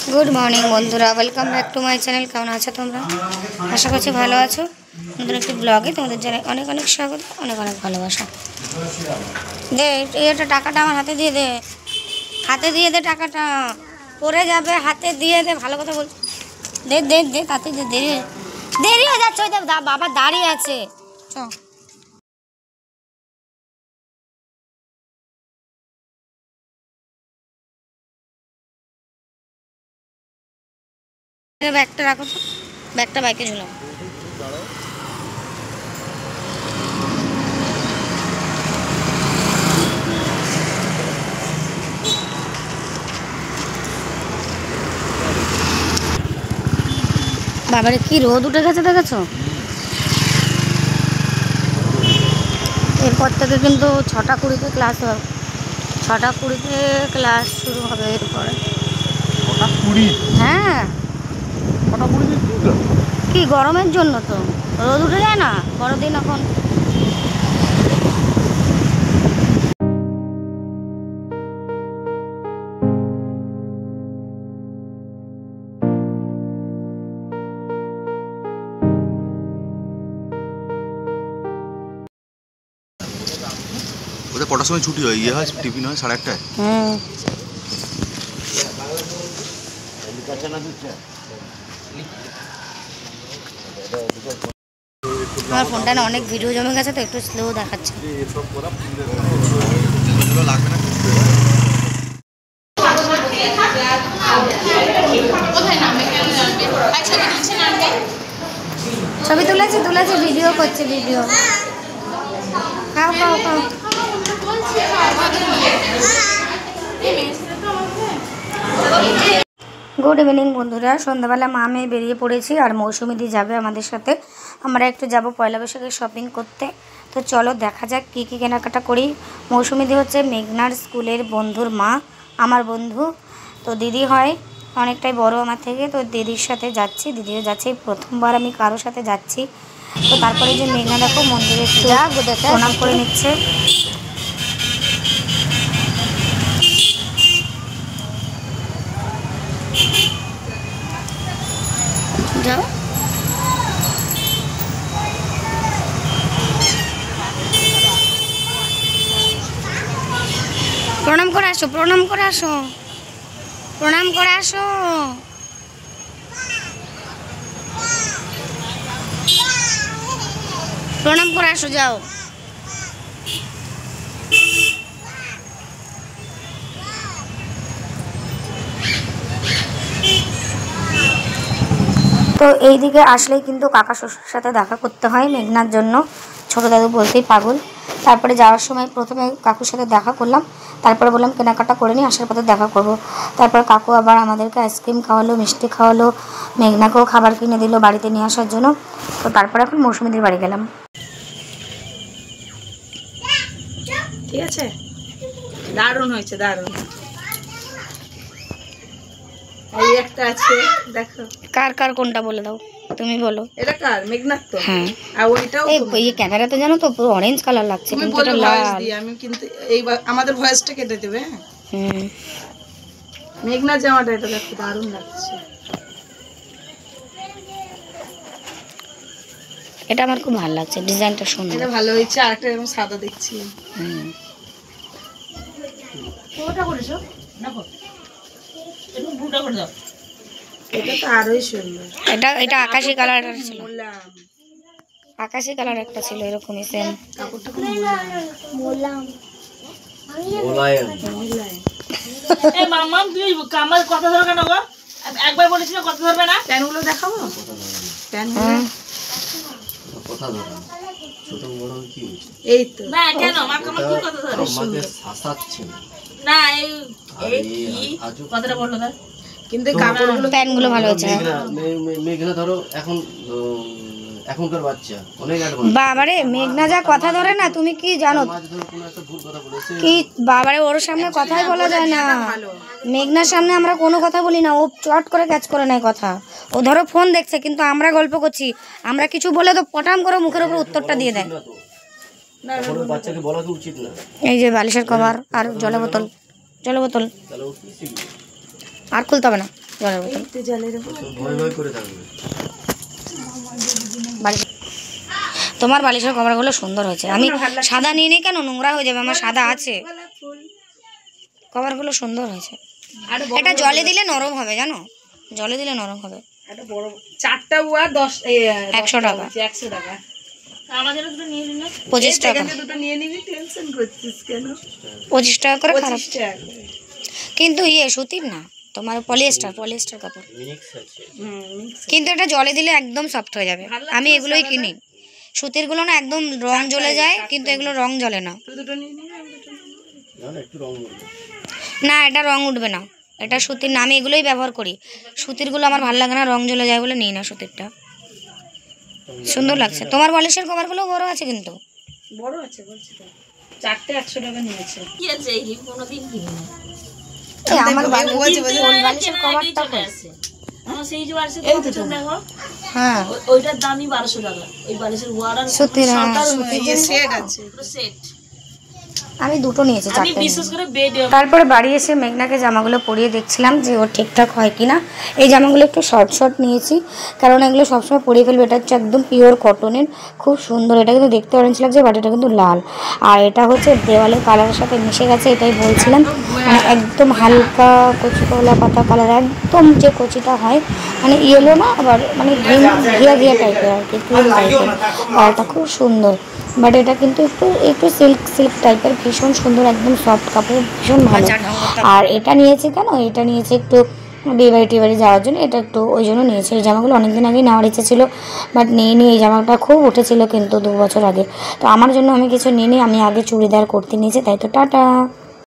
Good morning बंधुरा welcome back to my channel. केमन आछो तोमरा? आशा करछि भालो आछो। नतुन एकटी ब्लगे तोमादेर जानाई अनेक अनेक स्वागत, अनेक अनेक भालोबासा। दे एटा टाकाटा आमार हाथे दिए दे, हाथे दिए दे टाकाटा, पड़े जाबे हाथे दिए दे। भालो कथा बोल, दे दे दे ताते दे, देरी देरी हो जाच्छे। ओই দেখ বাবা দাঁড়িয়ে আছে। চ ব্যাগটা রাখো তো, ব্যাগটা বাইকে ঝুলাও। বাবারে কি রোদ উঠে গেছে দেখেছো? এরপর থেকে কিন্তু 6টা 20-তে ক্লাস হবে। 6টা 20-তে ক্লাস শুরু হবে এরপরে। 6টা 20? হ্যাঁ 6টা 20 কি গরমের জন্য তো রোদ উঠে যায় না, বড়দিন এখন। ওদের কটার সময় ছুটি হয়? ইয়ে হয় টিফিন হয় 1:30টায়। আমার ফোনটা না অনেক ভিডিও জমে গেছে তো একটু স্লো দেখাচ্ছে। ছবি তুলেছি তুলেছি, ভিডিও করছে ভিডিও। খাও খাও খাও। গুড ইভিনিং বন্ধুরা, সন্ধ্যাবেলা মা মেয়ে বেরিয়ে পড়েছি আর মৌসুমিদি যাবে আমাদের সাথে। আমরা একটু যাব পয়লা বৈশাখের শপিং করতে। তো চলো দেখা যাক কী কী কেনাকাটা করি। মৌসুমিদি হচ্ছে মেঘনার স্কুলের বন্ধুর মা, আমার বন্ধু। তো দিদি হয় অনেকটাই বড় আমার থেকে, তো দিদির সাথে যাচ্ছি, দিদিও যাচ্ছে। প্রথমবার আমি কারোর সাথে যাচ্ছি। তো তারপরে যে মেঘনা দেখো মন্দিরে প্রণাম করে নিচ্ছে। যাও প্রণাম করে আসো, প্রণাম করে আসো, প্রণাম করে আসো। প্রণাম করে আসো, যাও। তো এই দিকে আসলেই কিন্তু কাকা শ্বশুরের সাথে দেখা করতে হয় মেঘনার জন্য। ছোটো দাদু বলতেই পাগল। তারপরে যাওয়ার সময় প্রথমে কাকুর সাথে দেখা করলাম, তারপরে বললাম কেনাকাটা করে নিই, আসার পথে দেখা করব। তারপর কাকু আবার আমাদেরকে আইসক্রিম খাওয়ালো, মিষ্টি খাওয়ালো, মেঘনাকেও খাবার কিনে দিল বাড়িতে নিয়ে আসার জন্য। তো তারপরে এখন মৌসুমিদির বাড়ি গেলাম। ঠিক আছে, দারুণ হয়েছে, দারুণ। এই একটা আছে দেখো। কার কার কোনটা বলে দাও, তুমি বলো। এটা কার? মেঘনার তো। হ্যাঁ, আর ওইটাও এই ক্যামেরাতে জানো তো পুরো অরেঞ্জ কালার লাগছে, তুমি কিন্তু বলো এটা ভয়েস লাল। দিই আমি, কিন্তু এই আমাদের ভয়েসটা কেটে দেবে। হুম, মেঘনার জামাটা এটা দেখো, দারুণ লাগছে। এটা আমার খুব ভালো লাগছে, ডিজাইনটা সুন্দর। এটা ভালো হয়েছে। আরেকটা এরকম সাদা দেখছি। হুম, কোনটা করেছো? দেখো একটু বুটা করে দাও। এটা তো আরোই সুন্দর। এটা আকাশি কালার ছিল, মোলাম। আকাশি কালার একটা ছিল এরকমই সেম। কাপড়টা খুব মোলাম। এই মাম্মা তুই কামার কথা ধরো কেন গো? একবার বলেছিল কথা ধরবে না। প্যানগুলো দেখাবো, প্যানগুলো কথা ধরো। ছোট বড় কি হইছে? এই তো না কেন মা কামার কি কথা ধরে? আমাকে শাসাচ্ছে না এই কি কথাটা বললো না, কিন্তু কাপড়গুলো প্যানগুলো ভালো হয়েছে। মেঘনা ধরো এখন এখনকার বাচ্চা অনেক অ্যাডভান্স। বাবারে মেঘনা যা কথা ধরে না, তুমি কি জানো? কি বাবারে, ওর সামনে কথাই বলা যায় না। মেঘনার সামনে আমরা কোনো কথা বলি না, ও চট করে ক্যাচ করে নেয় কথা। ও ধরো ফোন দেখছে, কিন্তু আমরা গল্প করছি, আমরা কিছু বলে তো পটাম করে মুখের উপর উত্তরটা দিয়ে দেয়। বাচ্চাকে বলা তো উচিত না। এই যে বালিশের কভার আর জলের বোতল, জলের বোতল আর খুলতে হবে না। জলের বোতল ভয় ভয় করে থাকবে। বালিশ তোমার বালিশের কভারগুলো সুন্দর হয়েছে। আমি সাদা নিয়ে নিই কেন, নোংরা হয়ে যাবে, আমার সাদা আছে। কভারগুলো সুন্দর হয়েছে। এটা জলে দিলে নরম হবে, জানো, জলে দিলে নরম হবে। একটা বড় 4টা ওয়া 100 টাকা। 100 টাকা। আমাদের দুটো নিয়ে নিন না। 25 টাকা। দুটো নিয়ে নিবি, টেনশন করছিস কেন? 25 টাকা করে খারাপ, 25 টাকা। কিন্তু সুতির না, তোমার পলিয়েস্টার কাপড়। মিক্স আছে। মিক্স। কিন্তু এটা জলে দিলে একদম সফট হয়ে যাবে। আমি এগুলোই কিনি। সুতির গুলো না একদম রং জ্বলে যায়, কিন্তু এগুলো রং জ্বলে না। তুই দুটো নিয়ে নিবি, আমি দুটো নিয়ে নিবো। না না একটু রং উঠবে। না, এটা রং উঠবে না, এটা সুতির না। আমি এগুলোই ব্যবহার করি। সুতিরগুলো আমার ভালো লাগে না, রং জ্বলে যায় বলে নিই না সুতিরটা। সুন্দর লাগছে। তোমার বালিশের কভারগুলো বড় আছে কিন্তু। বড় আছে বলছি তো। 4টে 100 টাকা নিয়েছে। কি আছে এই কোনদিন কিনি না। এই আমার বালিশের কভারটা কই? আমার সেই যে বালিশের কভার দেখো। হ্যাঁ, ওইটার দামই 1200 টাকা। ওই বালিশের ওয়ার্ডার সুতির, হ্যাঁ, সেট আছে, পুরো সেট। আমি দুটো নিয়েছি, আমি 4টে। বিশেষ করে বেডে তারপরে বাড়ি এসে মেঘনাকে জামাগুলো পরিয়ে দেখছিলাম যে ও ঠিকঠাক হয় কিনা। এই জামাগুলো একটু শর্ট নিয়েছি, কারণ এগুলো সবসময় পরিয়ে ফেলবে। এটা হচ্ছে একদম পিওর কটনের, খুব সুন্দর। এটা কিন্তু দেখতে অরেঞ্জ লাগছে, বাট এটা কিন্তু লাল। আর এটা হচ্ছে দেওয়ালের কালারের সাথে মিশে গেছে, এটাই বলছিলাম। মানে একদম হালকা কচি কলা পাতা কালার, একদম যে কচিটা হয়, মানে ইয়েলো না, আবার মানে গ্রিন ঘিয়া টাইপের আর কি, ক্রিম টাইপের। আর এটা খুব সুন্দর, বাট এটা কিন্তু একটু সিল্ক টাইপের, ভীষণ সুন্দর, একদম সফট কাপড়, ভীষণ ভালো। আর এটা নিয়েছি কেন, এটা নিয়েছি একটু বিয়ে বাড়ি যাওয়ার জন্য। এটা একটু ওই জন্য নিয়েছি। এই জামাগুলো অনেকদিন আগেই নেওয়ার ইচ্ছে ছিল, বাট নিয়ে এই জামাটা খুব উঠেছিল কিন্তু 2 বছর আগে। তো আমার জন্য আমি কিছু নিয়ে নিই, আমি আগে চুড়িদার করতে নিয়েছি। তাই তো টাটা।